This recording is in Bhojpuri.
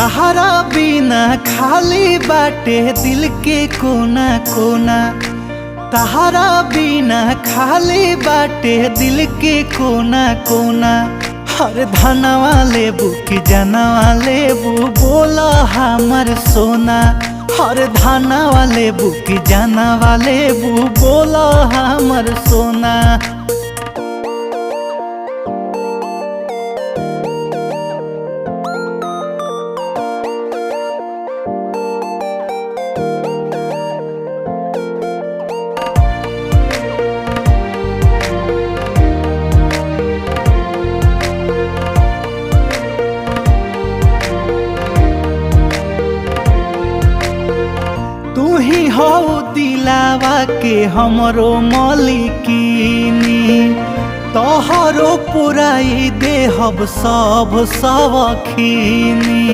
तहरा बिना खाली बाटे दिल के कोना कोना। तहरा बिना खाली बाटे दिल के कोना कोना। हर धनवा लेबू कि जनवा लेबू बोला हमर सोना। हर धनवा लेबू कि जनवा लेबू बोला हमर सोना। तू ही हो दिलावा के हमरो मालिकिनी। तोहरो पुराई देहब सब खीनी।